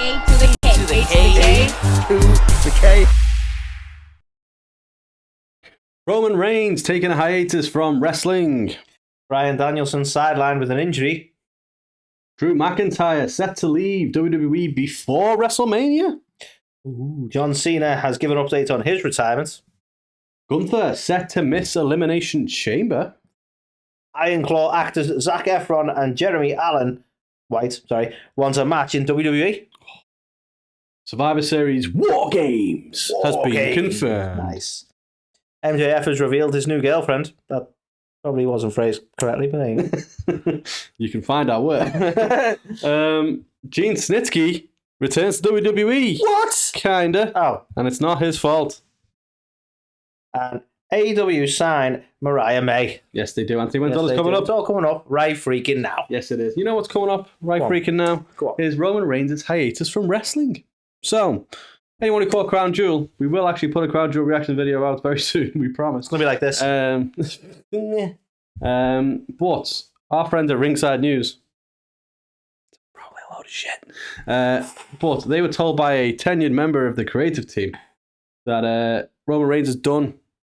to the K. To the K. Roman Reigns taking a hiatus from wrestling. Bryan Danielson sidelined with an injury. Drew McIntyre set to leave WWE before WrestleMania. Ooh. John Cena has given updates on his retirement. Gunther set to miss Elimination Chamber. Iron Claw actors Zac Efron and Jeremy Allen White, want a match in WWE. Survivor Series War Games has been confirmed. Nice. MJF has revealed his new girlfriend. That probably wasn't phrased correctly, but there you go. You can find out where. Gene Snitsky returns to WWE. What? Kinda. Oh. And it's not his fault. And AEW sign Mariah May. Yes, they do. Anthony, when's all this coming up? It's all coming up right freaking now. Yes, it is. You know what's coming up right freaking now? Go on. Is Roman Reigns' hiatus from wrestling. So, anyone who caught Crown Jewel, we will actually put a Crown Jewel reaction video out very soon, we promise. It's going to be like this. But our friends at Ringside News, probably a load of shit, but they were told by a tenured member of the creative team that Roman Reigns is done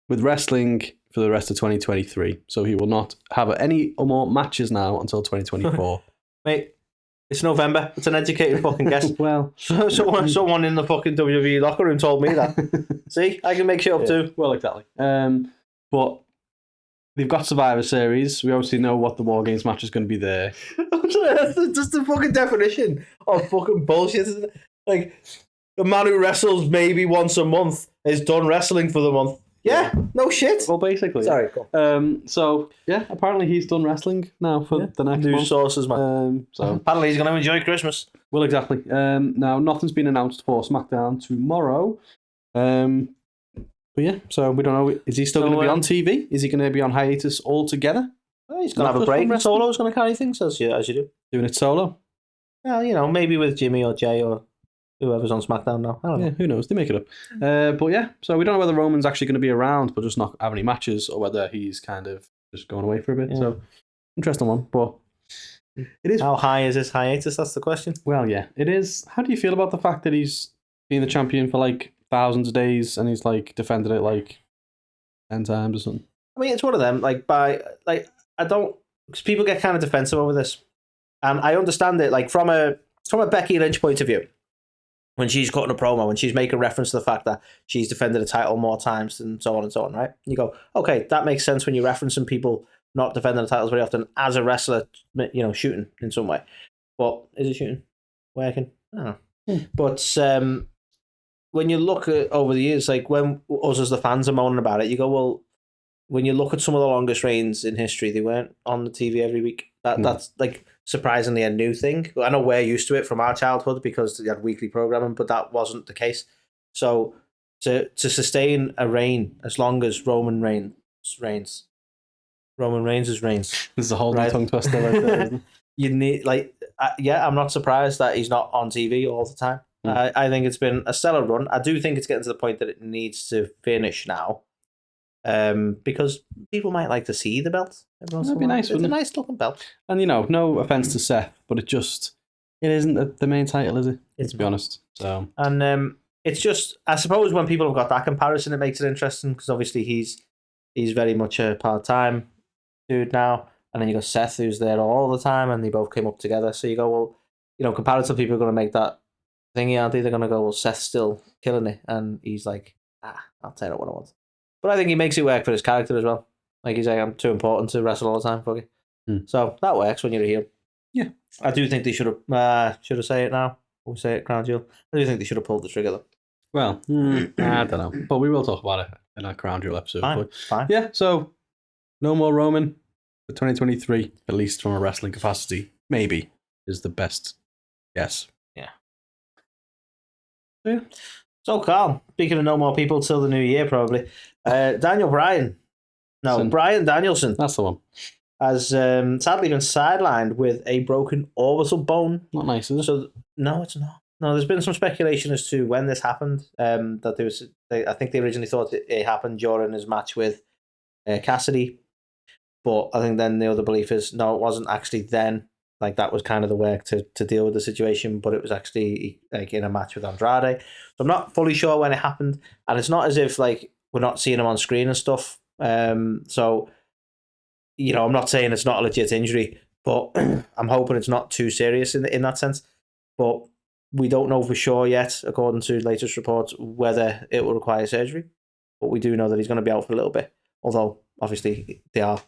with wrestling for the rest of 2023. So he will not have any more matches now until 2024. Mate, it's November. It's an educated fucking guess. Well, someone in the fucking WWE locker room told me that. See, I can make shit up too. Well, exactly. But they've got Survivor Series. We obviously know what the War Games match is going to be there. That's just the fucking definition of fucking bullshit, isn't it? Like, the man who wrestles maybe once a month is done wrestling for the month. Yeah, no shit. Well, basically. Sorry, go. So, yeah, apparently he's done wrestling now for the next News month. sources, man. So apparently he's going to enjoy Christmas. Well, exactly. Now, nothing's been announced for SmackDown tomorrow. But yeah, so we don't know. Is he still going to be on TV? Is he going to be on hiatus altogether? Well, he's going to have a break, and Solo's going to carry things as you do. Doing it solo? Well, maybe with Jimmy or Jay or whoever's on SmackDown now. I don't know. Yeah, who knows? They make it up. But yeah, so we don't know whether Roman's actually going to be around but just not have any matches, or whether he's kind of just going away for a bit. Yeah. So, interesting one. But it is. How high is his hiatus? That's the question. Well, yeah, it is. How do you feel about the fact that he's been the champion for like thousands of days and he's like defended it like 10 times or something? I mean, it's one of them. Because people get kind of defensive over this, and I understand it. Like from a Becky Lynch point of view, when she's cutting a promo, when she's making reference to the fact that she's defended a title more times and so on, right? And you go, okay, that makes sense when you're referencing people not defending the titles very often as a wrestler, shooting in some way. But is it shooting? Working? I don't know. But when you look at over the years, like when us as the fans are moaning about it, you go, well, when you look at some of the longest reigns in history, they weren't on the TV every week. That's like surprisingly a new thing. I know we're used to it from our childhood because they had weekly programming, but that wasn't the case. So to sustain a reign as long as Roman Reigns reigns. This is a whole new tongue twister right there, isn't it? You need I'm not surprised that he's not on TV all the time. I think it's been a stellar run. I do think it's getting to the point that it needs to finish now. Because people might like to see the belt. That'd be nice. It's a nice looking belt. And no offense to Seth, but it isn't the main title, is it? Let's be honest. So it's just, I suppose when people have got that comparison, it makes it interesting because obviously he's very much a part-time dude now, and then you got Seth who's there all the time, and they both came up together. So you go, well, comparison people are going to make that thingy, aren't they? They're going to go, well, Seth's still killing it, and he's like, I'll tell you what I want. But I think he makes it work for his character as well. Like he's like, I'm too important to wrestle all the time, fuck it. So that works when you're a heel. Yeah. I do think they should have say it now. Or say it, Crown Jewel. I do think they should have pulled the trigger though. Well, I don't know. But we will talk about it in our Crown Jewel episode. Fine. Yeah, so no more Roman for 2023, at least from a wrestling capacity. Maybe is the best guess. Yeah. So, Carl, speaking of no more people till the new year, probably. Bryan Danielson. That's the one. Has sadly been sidelined with a broken orbital bone. Not nice, is it? So, no, it's not. No, there's been some speculation as to when this happened. I think they originally thought it happened during his match with Cassidy. But I think then the other belief is, no, it wasn't actually then. like that was kind of the work to deal with the situation, but it was actually like in a match with Andrade. So I'm not fully sure when it happened, and it's not as if like we're not seeing him on screen and stuff. So I'm not saying it's not a legit injury, but I'm hoping it's not too serious in that sense. But we don't know for sure yet, according to latest reports, whether it will require surgery. But we do know that he's going to be out for a little bit. Although, obviously, they are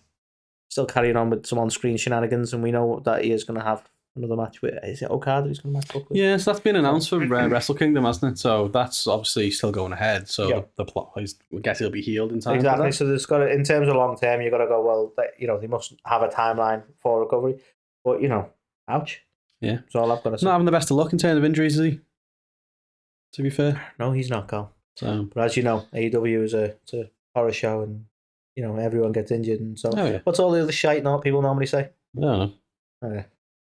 still carrying on with some on-screen shenanigans, and we know that he is going to have another match with... Is it Okada he's going to match up with? Yeah, so that's been announced for Wrestle Kingdom, hasn't it? So that's obviously still going ahead. So the plot is, I guess he'll be healed in time. Exactly. So there's got to, in terms of long-term, you've got to go, well, they must have a timeline for recovery. But, ouch. Yeah. That's all I've got to say. Not having the best of luck in terms of injuries, is he? To be fair. No, he's not, Carl. So, but as you know, AEW is a horror show, and everyone gets injured, and so what's all the other shite people normally say? I don't know. Okay.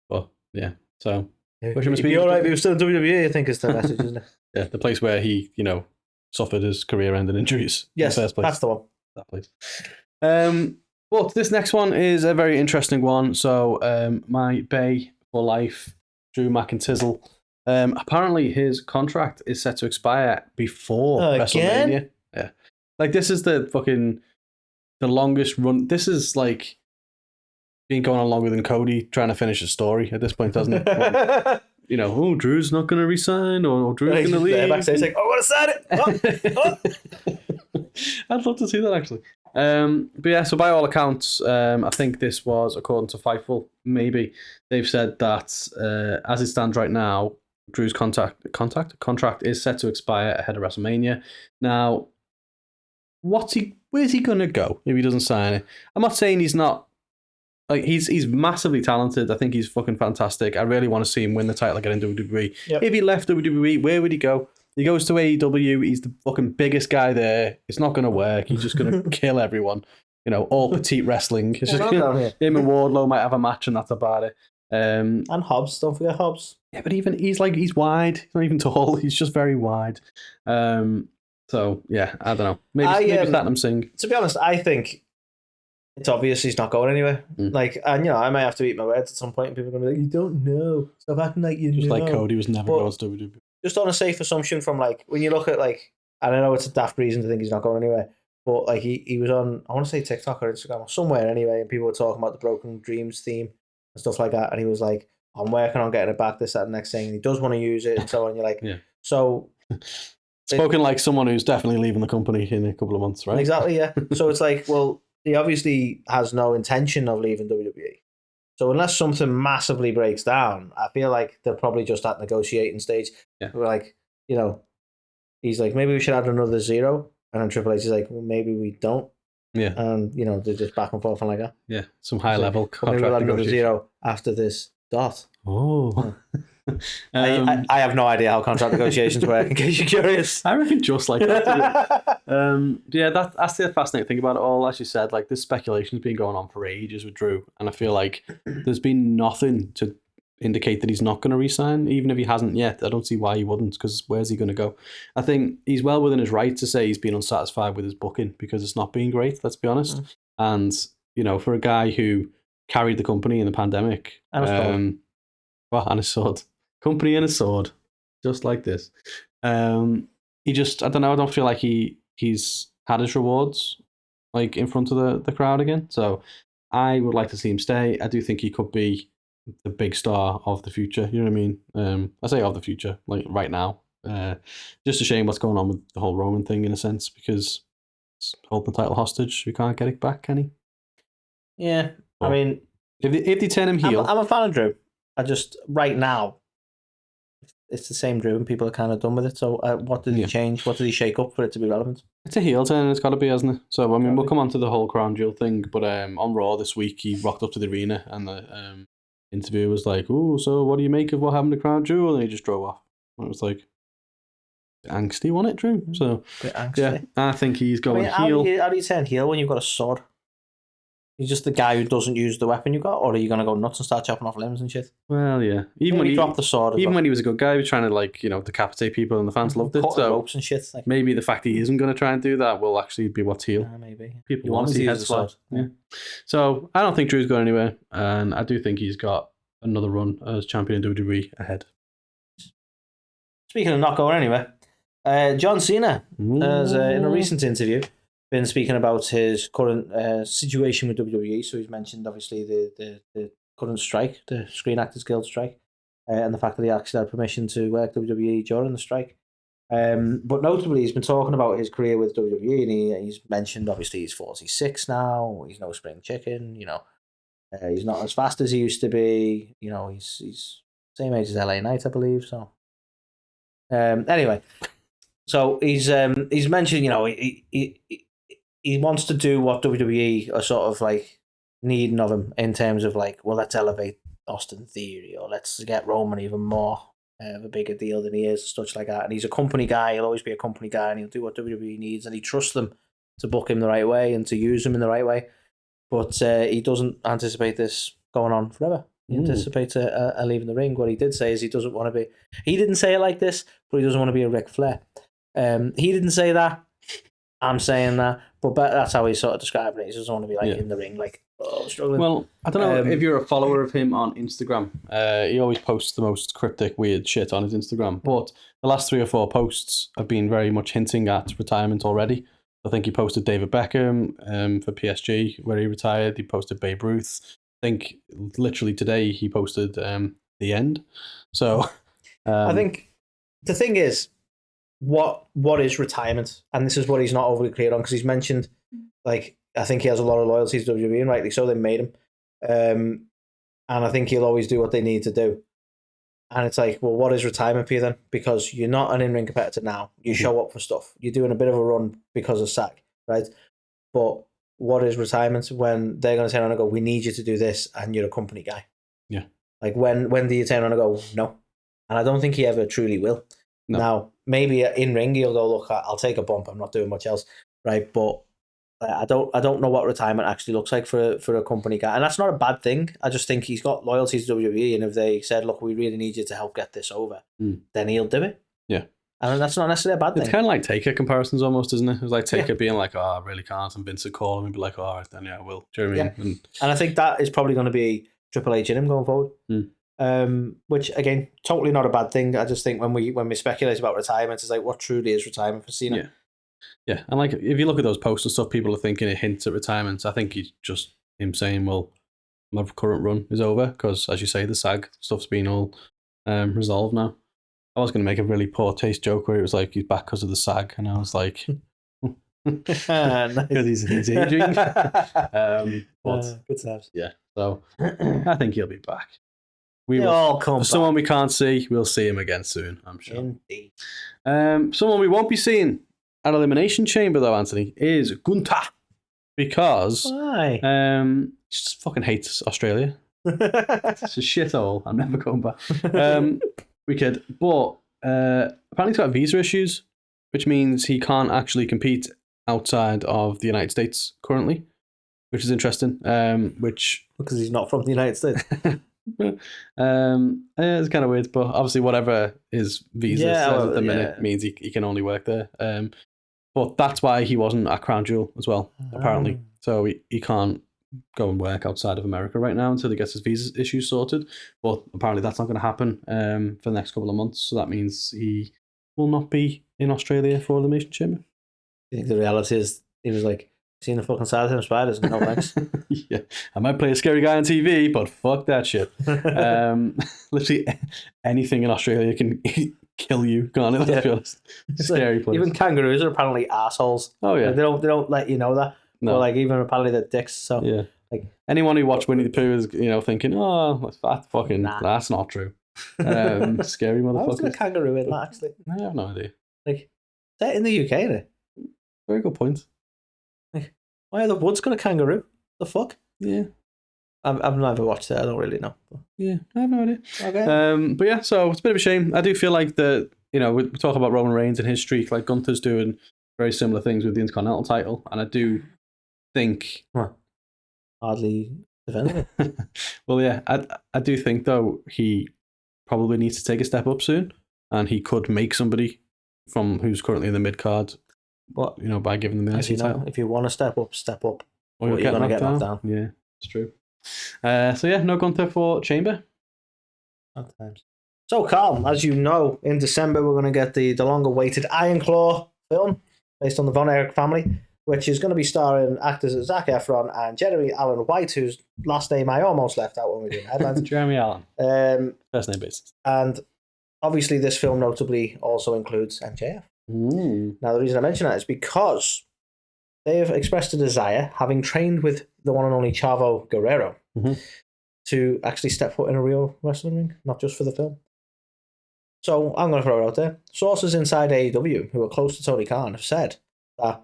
Well, yeah. So it'd be all right if he was still in WWE, I think is the message, isn't it? Yeah, the place where he, suffered his career-ending injuries. Yes, in the first place. That's the one. That place. But this next one is a very interesting one. So, my bae for life, Drew McIntyre. Apparently, his contract is set to expire before WrestleMania. Yeah, like this is the longest run. This is like been going on longer than Cody trying to finish a story at this point, doesn't it? Like, Drew's not going to resign, or Drew's going to leave. Backstage like, I want to sign it. I'd love to see that actually. But yeah, so by all accounts, I think this was according to Fightful. Maybe they've said that as it stands right now, Drew's contract is set to expire ahead of WrestleMania. Now, where's he gonna go if he doesn't sign it? I'm not saying he's not. Like he's massively talented. I think he's fucking fantastic. I really want to see him win the title again in WWE. Yep. If he left WWE, where would he go? He goes to AEW. He's the fucking biggest guy there. It's not gonna work. He's just gonna kill everyone. All petite wrestling. It's just, him and Wardlow might have a match, and that's about it. And Hobbs, don't forget Hobbs. Yeah, but even he's wide. He's not even tall. He's just very wide. So yeah, I don't know. Maybe let him sing. To be honest, I think it's obvious he's not going anywhere. Like, and I might have to eat my words at some point, and people are going to be like, "You don't know. Stop acting like you know." Just like Cody was never going to WWE. Just on a safe assumption from when you look at and I know it's a daft reason to think he's not going anywhere, but he was on, I want to say TikTok or Instagram or somewhere anyway, and people were talking about the Broken Dreams theme and stuff like that, and he was like, I'm working on getting it back, this, that, and next thing, and he does want to use it, and so on. You're like, yeah. So spoken like someone who's definitely leaving the company in a couple of months, right? Exactly, yeah. So it's like, well, he obviously has no intention of leaving WWE. So unless something massively breaks down, I feel like they're probably just at negotiating stage. Yeah. We're like, he's like, maybe we should add another 0, and then Triple H is like, well, maybe we don't. Yeah. And they're just back and forth and like that. Yeah, some high level contract. Maybe we'll add another 0 after this dot. Oh. I have no idea how contract negotiations work, in case you're curious. I reckon just like that. Yeah, that's the fascinating thing about it all. As you said, like this speculation's been going on for ages with Drew, and I feel like there's been nothing to indicate that he's not going to resign, even if he hasn't yet. I don't see why he wouldn't, because where's he going to go? I think he's well within his right to say he's been unsatisfied with his booking because it's not been great, let's be honest. And, for a guy who carried the company in the pandemic, and a sword. Company and a sword, just like this. He just, I don't know, I don't feel like he's had his rewards in front of the crowd again. So I would like to see him stay. I do think he could be the big star of the future. You know what I mean? I say of the future, right now. Just a shame what's going on with the whole Roman thing in a sense, because it's holding the title hostage. We can't get it back, can he? Yeah, but, I mean, if they turn him heel, I'm a fan of Drew. I just right now, it's the same Drew, and people are kind of done with it. So, what did he change? What did he shake up for it to be relevant? It's a heel turn. It's got to be, hasn't it? So, I mean, we'll come on to the whole crown jewel thing. But on Raw this week, he rocked up to the arena, and the interviewer was like, "Oh, so what do you make of what happened to crown jewel?" And he just drove off. And it was like angsty, wasn't it, Drew? So, yeah, I think he's going heel. How do you turn heel when you've got a sword? You're just the guy who doesn't use the weapon you got, or are you going to go nuts and start chopping off limbs and shit? Well, yeah. Even when he dropped the sword, even when he was a good guy, he was trying to decapitate people, and the fans loved it. So ropes and shit. Maybe the fact he isn't going to try and do that will actually be what's heel. Maybe people want to see heads fly. Yeah. So I don't think Drew's going anywhere, and I do think he's got another run as champion in WWE ahead. Speaking of not going anywhere, John Cena has, in a recent interview, been speaking about his current situation with WWE. So he's mentioned, obviously, the current strike, the Screen Actors Guild strike, and the fact that he actually had permission to work WWE during the strike. But notably, he's been talking about his career with WWE, and he's mentioned, obviously, he's 46 now. He's no spring chicken. He's not as fast as he used to be. He's same age as LA Knight, I believe. So, anyway, so he's mentioned, he wants to do what WWE are sort of like needing of him in terms of like, well, let's elevate Austin Theory, or let's get Roman even more of a bigger deal than he is, and such like that. And he's a company guy. He'll always be a company guy, and he'll do what WWE needs, and he trusts them to book him the right way and to use him in the right way. But he doesn't anticipate this going on forever. He anticipates a leaving the ring. What he did say is he doesn't want to be... He didn't say it like this, but he doesn't want to be a Ric Flair. He didn't say that. I'm saying that. But that's how he's sort of describing it. He doesn't want to be like in the ring, like, struggling. Well, I don't know if you're a follower of him on Instagram. He always posts the most cryptic, weird shit on his Instagram. But the last 3 or 4 posts have been very much hinting at retirement already. I think he posted David Beckham for PSG, where he retired. He posted Babe Ruth. I think literally today he posted The End. So I think the thing is, what is retirement? And this is what he's not overly clear on, because he's mentioned, like, I think he has a lot of loyalty to WWE, and rightly so, they made him. And I think he'll always do what they need to do. And it's like, well, what is retirement for you then? Because you're not an in-ring competitor now. You show up for stuff. You're doing a bit of a run because of SAG, right? But what is retirement when they're going to turn around and go, we need you to do this, and you're a company guy? Yeah. Like, when do you turn around and go, no? And I don't think he ever truly will. No. Now, maybe in-ring he'll go, look, I'll take a bump. I'm not doing much else, right? But I don't know what retirement actually looks like for a company guy, and that's not a bad thing. I just think he's got loyalty to WWE, and if they said, "Look, we really need you to help get this over," then he'll do it. Yeah, and that's not necessarily a bad thing. It's kind of like Taker comparisons, almost, isn't it? It was like Taker being like, "Oh, I really can't," and Vince would call him and be like, "Oh, all right, then yeah, I will." Do you know what I mean? And I think that is probably going to be Triple H in him going forward. Which again, totally not a bad thing. I just think when we speculate about retirement, it's like, what truly is retirement for Cena? Yeah. Yeah, and like if you look at those posts and stuff, people are thinking it hints at retirement. I think he's just him saying, "Well, my current run is over," because, as you say, the SAG stuff's been all resolved now. I was going to make a really poor taste joke where it was like he's back because of the SAG, and I was like, because he's aging. But good times. Yeah, so I think he'll be back. For someone we can't see, we'll see him again soon, I'm sure. Indeed. Someone we won't be seeing at Elimination Chamber, though, Anthony, is Gunther, because why? He just fucking hates Australia. It's a shithole. I'm never going back. Wicked, but apparently he's got visa issues, which means he can't actually compete outside of the United States currently, which is interesting. Because he's not from the United States. It's kind of weird, but obviously whatever his visa says at the minute means he can only work there. But that's why he wasn't at Crown Jewel as well, apparently. So he can't go and work outside of America right now until he gets his visa issues sorted. But apparently that's not going to happen for the next couple of months. So that means he will not be in Australia for Elimination Chamber. I think the reality is he was like, seeing the fucking side of them spiders, no thanks. Yeah, I might play a scary guy on TV, but fuck that shit. Literally anything in Australia can kill you, can't it? Let's be honest. Scary place. Even kangaroos are apparently assholes. Oh yeah, like, they don't let you know that. No, but, like, even apparently they're dicks. So yeah, like anyone who watched Winnie the Pooh is thinking, oh, that's not true. Scary motherfuckers. I was a kangaroo in that, actually. I have no idea. Like, that in the UK, isn't it? Very good point. Why are the Woods got a kangaroo? The fuck? Yeah. I've never watched it. I don't really know. Yeah, I have no idea. Okay. But yeah, so it's a bit of a shame. I do feel like we talk about Roman Reigns and his streak, like Gunther's doing very similar things with the Intercontinental title, and I do think... Hardly defending it. Well, yeah, I do think, though, he probably needs to take a step up soon, and he could make somebody from who's currently in the mid-card, but by giving them the IC title. If you want to step up, step up. Or you're going to get knocked down. Yeah, it's true. So yeah, no Gunther for Chamber. Hard times. So, Carl, as you know, in December we're going to get the longer-awaited Iron Claw film based on the Von Erich family, which is going to be starring actors Zac Efron and Jeremy Allen White, whose last name I almost left out when we were doing headlines. Jeremy Allen. First name basis. And obviously this film notably also includes MJF. Now, the reason I mention that is because they have expressed a desire, having trained with the one and only Chavo Guerrero, to actually step foot in a real wrestling ring, not just for the film. So I'm going to throw it out there. Sources inside AEW, who are close to Tony Khan, have said that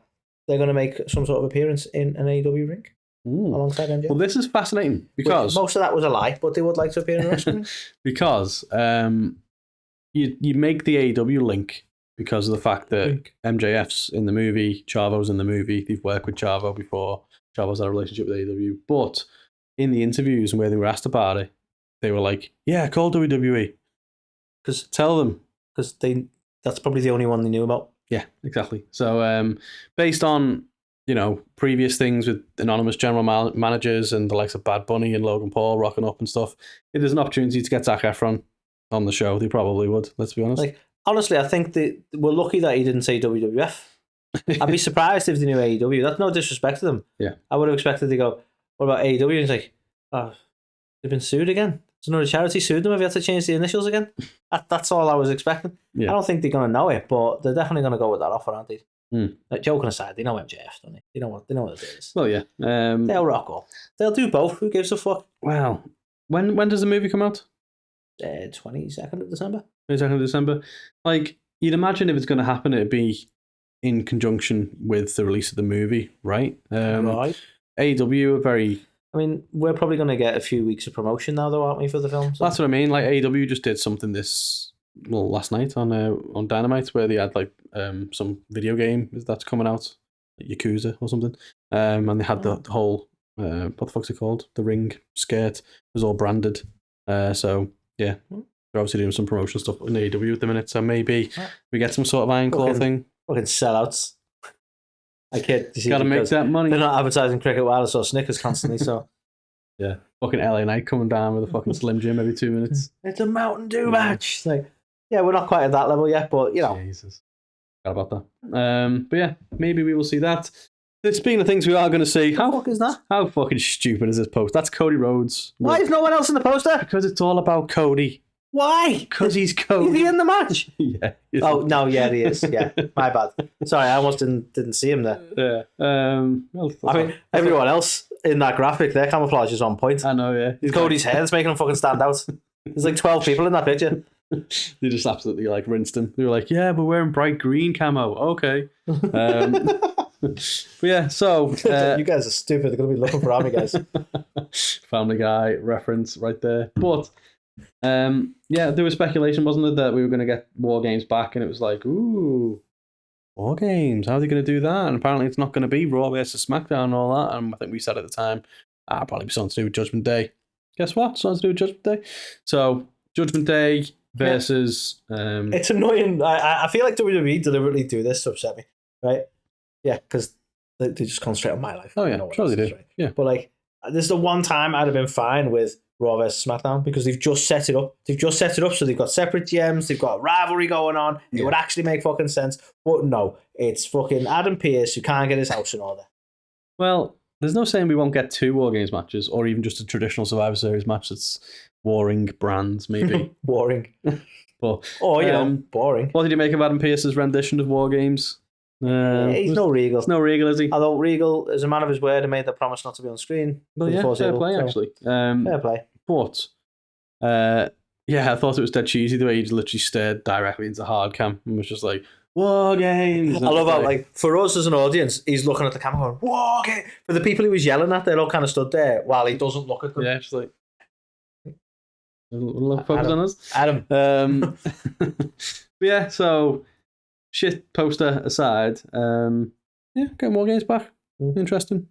they're going to make some sort of appearance in an AEW ring alongside MJF. Well, this is fascinating because... Most of that was a lie, but they would like to appear in a wrestling ring. Because you make the AEW link because of the fact that MJF's in the movie, Chavo's in the movie, they've worked with Chavo before, Chavo's had a relationship with AEW, but in the interviews and where they were asked about it, they were like, yeah, call WWE. Tell them. Because that's probably the only one they knew about. Yeah, exactly. So based on, previous things with anonymous general managers and the likes of Bad Bunny and Logan Paul rocking up and stuff, if there's an opportunity to get Zac Efron on the show, they probably would, let's be honest. Honestly, I think we're lucky that he didn't say WWF. I'd be surprised if they knew AEW. That's no disrespect to them. Yeah. I would have expected to go, what about AEW? And he's like, oh, they've been sued again. There's another charity sued them. Have you had to change the initials again? That's all I was expecting. Yeah. I don't think they're going to know it, but they're definitely going to go with that offer, aren't they? Joking aside, they know MJF, don't they? They know what it is. Well, yeah. They'll rock up. They'll do both. Who gives a fuck? Wow. When does the movie come out? 22nd of December. 22nd of December. You'd imagine if it's going to happen, it'd be in conjunction with the release of the movie, right? Right. AEW are very... I mean, we're probably going to get a few weeks of promotion now, though, aren't we, for the film? So. That's what I mean. AEW just did something last night on Dynamite, where they had some video game that's coming out, Yakuza or something, and they had the whole what the fuck's it called? The ring skirt was all branded. So yeah, they're obviously doing some promotional stuff in AEW at the minute. So maybe we get some sort of Iron Claw thing. Fucking sellouts. I kid. Gotta make that money. They're not advertising Cricket Wireless or Snickers constantly, so. Yeah. Fucking LA Knight coming down with a fucking Slim Jim every 2 minutes. It's a Mountain Dew match. Yeah, we're not quite at that level yet, but, Jesus. Forgot about that. But yeah, maybe we will see that. Speaking of things we are going to see. How fuck is that? How fucking stupid is this post? That's Cody Rhodes. Why is no one else in the poster? Because it's all about Cody. Why? Because he's Cody. Is he in the match? Yeah. Oh, no, yeah, he is. Yeah, my bad. Sorry, I almost didn't see him there. Yeah. I mean, everyone else in that graphic, their camouflage is on point. I know, yeah. It's Cody's hair that's making him fucking stand out. There's 12 people in that picture. They just absolutely rinsed him. They were like, yeah, we're wearing bright green camo. Okay. But yeah, so... you guys are stupid. They're going to be looking for army guys. Family Guy reference right there. But... yeah, there was speculation, wasn't it, that we were going to get War Games back, and it was like, ooh, War Games, how are they going to do that? And apparently it's not going to be Raw versus SmackDown and all that, and I think we said at the time, probably something to do with Judgment Day. Guess what? Something to do with Judgment Day. So, Judgment Day versus... it's annoying. I feel like WWE deliberately do this to upset me, right? Yeah, because they just concentrate on my life. Oh, yeah, sure they do. Right? Yeah. But, this is the one time I'd have been fine with Raw vs SmackDown because they've just set it up. So they've got separate GMs, they've got a rivalry going on. It would actually make fucking sense. But no, it's fucking Adam Pearce who can't get his house in order. Well, there's no saying we won't get 2 War Games matches or even just a traditional Survivor Series match that's warring brands, maybe. Warring. But, boring. What did you make of Adam Pearce's rendition of War Games? He's no Regal. It's no Regal, is he? Although Regal is a man of his word and made the promise not to be on screen. Well, yeah, fair play, actually. Fair play. But, I thought it was dead cheesy the way he literally stared directly into hard cam and was just like, War Games. I love how, for us as an audience, he's looking at the camera going, War Games. For the people he was yelling at, they're all kind of stood there while he doesn't look at them. Yeah, just like, focus on us. Adam. But yeah, so, shit poster aside, getting War Games back. Interesting.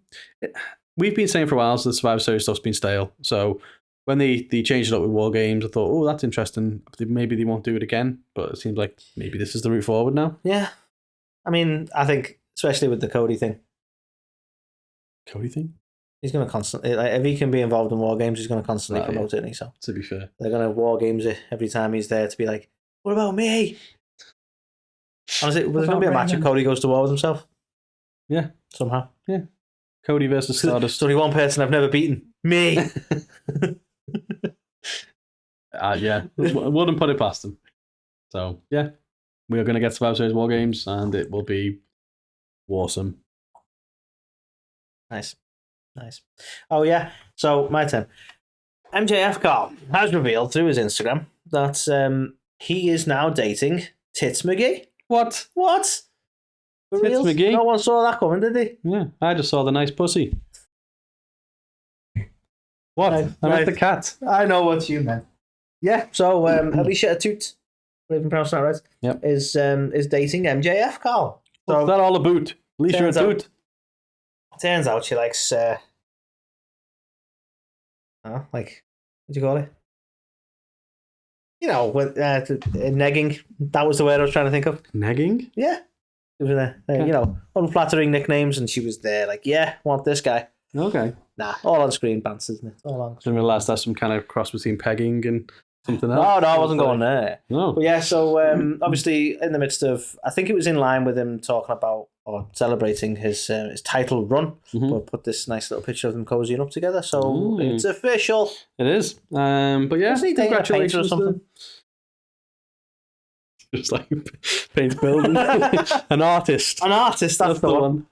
We've been saying for a while, so the Survivor Series stuff's been stale. So when they changed it up with War Games, I thought, oh, that's interesting. Maybe they won't do it again, but it seems like maybe this is the route forward now. Yeah. I mean, I think, especially with the Cody thing. Cody thing? He's going to constantly, like, if he can be involved in War Games, he's going to constantly promote it, isn't he? So to be fair, they're going to War Games it every time he's there to be like, what about me? Honestly, there's going to be a match if Cody goes to war with himself. Yeah. Somehow. Yeah. Cody versus Stardust. There's only one person I've never beaten. Me. Yeah. Wouldn't put it past him. So, yeah. We are going to get Survivor Series War Games, and it will be awesome. Nice. Oh, yeah. So, my turn. MJF Carl has revealed through his Instagram that he is now dating Tits McGee. What? What? For Tits reals? McGee? No one saw that coming, did they? Yeah. I just saw the nice pussy. What? Right, I meant the cat. I know what you meant. Yeah, so Alicia Atut, I believe I'm pronouncing that right, yep. is dating MJF Carl. So, what's that all about? Alicia Atut? Turns out she likes, like, what do you call it? You know, with, negging. That was the word I was trying to think of. Negging? Yeah. It was, you know, unflattering nicknames, and she was there like, yeah, want this guy. Okay. Nah, all on screen pants, isn't it? All on screen. Didn't realise that's some kind of cross between pegging and something else. No, I wasn't going there. No. But yeah, so obviously in the midst of, I think it was in line with him talking about or celebrating his title run, but put this nice little picture of them cozying up together. So it's official. It is. But yeah, congratulations. Or something. Just like paint building. An artist. That's the one.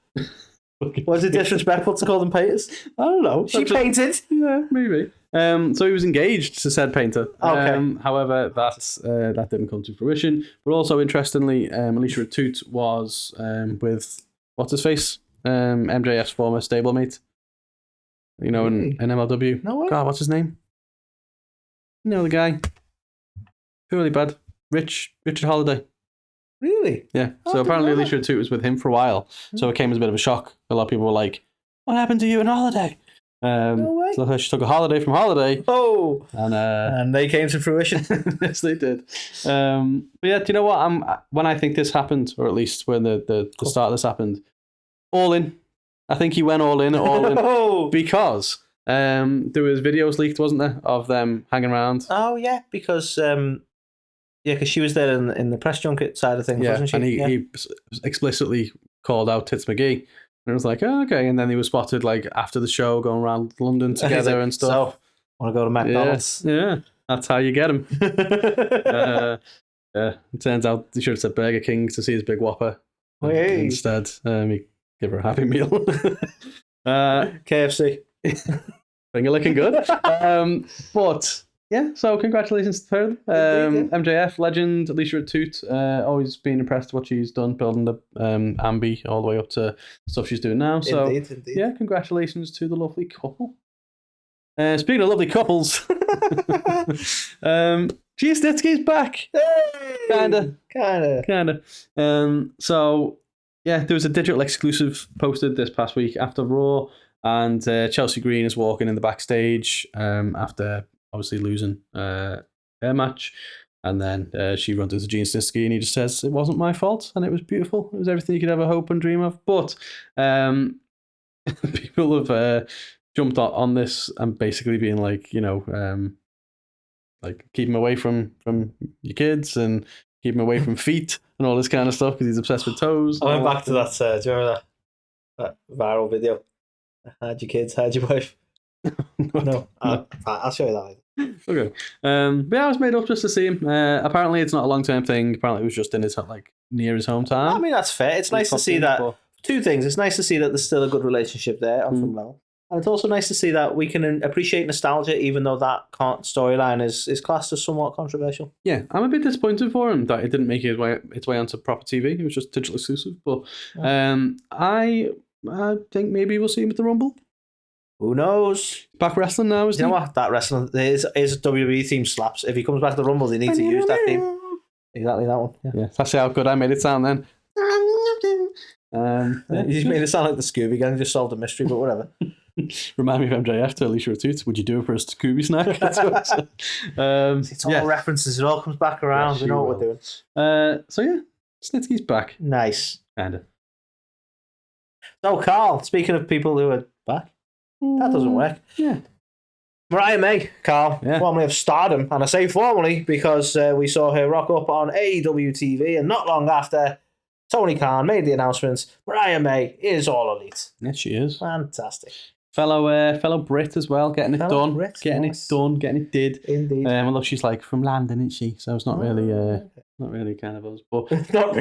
Was it disrespectful to call them painters? I don't know. She painted? Yeah, maybe. So he was engaged to said painter. Okay. However, that didn't come to fruition. But also, interestingly, Alicia Atut was with, what's his face? MJF's former stablemate. You know, in MLW. No way. God, what's his name? You know the guy. Really bad. Richard Holiday. Really? Yeah. So apparently Alicia Atut was with him for a while. So it came as a bit of a shock. A lot of people were like, what happened to you in Holiday? No way. So she took a holiday from Holiday. Oh. And they came to fruition. Yes, they did. But yeah, do you know what? When I think this happened, or at least when the start of this happened, all in. I think he went all in because there was videos leaked, wasn't there, of them hanging around. Oh, yeah, because... because she was there in the press junket side of things, wasn't she? And he explicitly called out Tits McGee. And it was like, oh, okay. And then he was spotted like after the show going around London together like, and stuff. So, want to go to McDonald's? Yeah, that's how you get him. It turns out he should have said Burger King to see his big whopper. Hey. Instead, he gave her a Happy Meal. KFC. Finger looking good. But... yeah, so congratulations to her. MJF, legend, Alicia Atut, always been impressed with what she's done, building the Ambi all the way up to stuff she's doing now. So, indeed. Yeah, congratulations to the lovely couple. Speaking of lovely couples, Snitsky's back. Hey! Kinda. So, yeah, there was a digital exclusive posted this past week after Raw, and Chelsea Green is walking in the backstage after... obviously losing her match, and then she runs into Gene Snitsky and he just says it wasn't my fault and it was beautiful, it was everything you could ever hope and dream of. But people have jumped on this and basically being like, you know, like keep him away from your kids and keep him away from feet and all this kind of stuff because he's obsessed with toes. I went back to that, do you remember that viral video? Hide your kids, hide your wife. No, I'll show you that. Okay. But yeah, I was made up just to see him. Apparently, it's not a long-term thing. Apparently, it was just in his near his hometown. I mean, that's fair. It's nice to see that. Two things. It's nice to see that there's still a good relationship there on some level, and it's also nice to see that we can appreciate nostalgia, even though that storyline is classed as somewhat controversial. Yeah, I'm a bit disappointed for him that it didn't make its way onto proper TV. It was just digital exclusive. But I think maybe we'll see him at the Rumble. Who knows? Back wrestling now, isn't he? You know what? That wrestling, his WWE theme slaps. If he comes back to the Rumble, they need to use that theme. Exactly that one. Yeah, that's how good I made it sound then. You just made it sound like the Scooby Gang just solved a mystery, but whatever. Remind me of MJF to Alicia Atut. Would you do it for a Scooby snack? It's all references. It all comes back around. Yes, we know what we're doing. So yeah, Snitsky's back. Nice. Kinda. So Carl, speaking of people who are back, That doesn't work. Yeah. Mariah May, Carl, Yeah. formerly of Stardom, and I say formerly because we saw her rock up on AEW TV, and not long after, Tony Khan made the announcement, Mariah May is all elite. Yeah, she is. Fantastic. Fellow Brit as well, getting it Fellow done. Brit, Getting nice. it done, getting it did. Indeed. Although she's like from London, isn't she? So it's not really kind of us. But It's not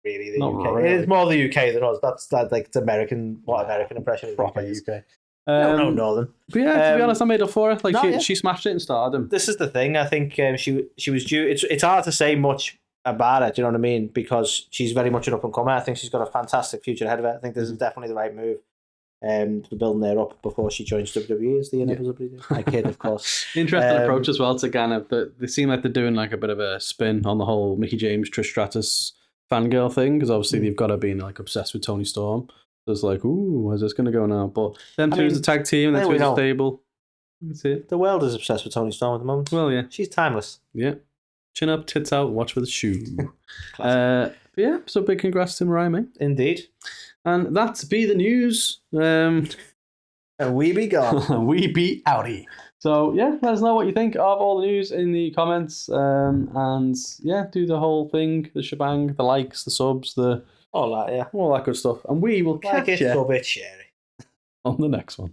really the Not UK. really. It's more the UK than us. That's like it's American. What American impression is proper UK? UK. No, Northern. But yeah, to be Um, honest, I made up for it. Like no, yeah. she smashed it in Stardom. This is the thing. I think she was due. It's hard to say much about it. Do you know what I mean? Because she's very much an up and comer. I think she's got a fantastic future ahead of her. I think this is definitely the right move. To building her up before she joins WWE as the inevitable. I kid, of course. Interesting approach as well to kind of they seem like they're doing like a bit of a spin on the whole Mickey James Trish Stratus fangirl thing, because obviously they've got her being like obsessed with Tony Storm. So it's like, ooh, where's this going to go now? But them two as a tag team, them two as a stable. That's it. The world is obsessed with Tony Storm at the moment. Well, yeah. She's timeless. Yeah. Chin up, tits out, watch for the shoe. But yeah, so big congrats to Mariah May. Indeed. And that's be the news. And we be gone. We be outie. So yeah, let us know what you think of all the news in the comments. And yeah, do the whole thing, the shebang, the likes, the subs, All that, yeah. all that good stuff. And we will catch Like it, you sub it, share it. on the next one.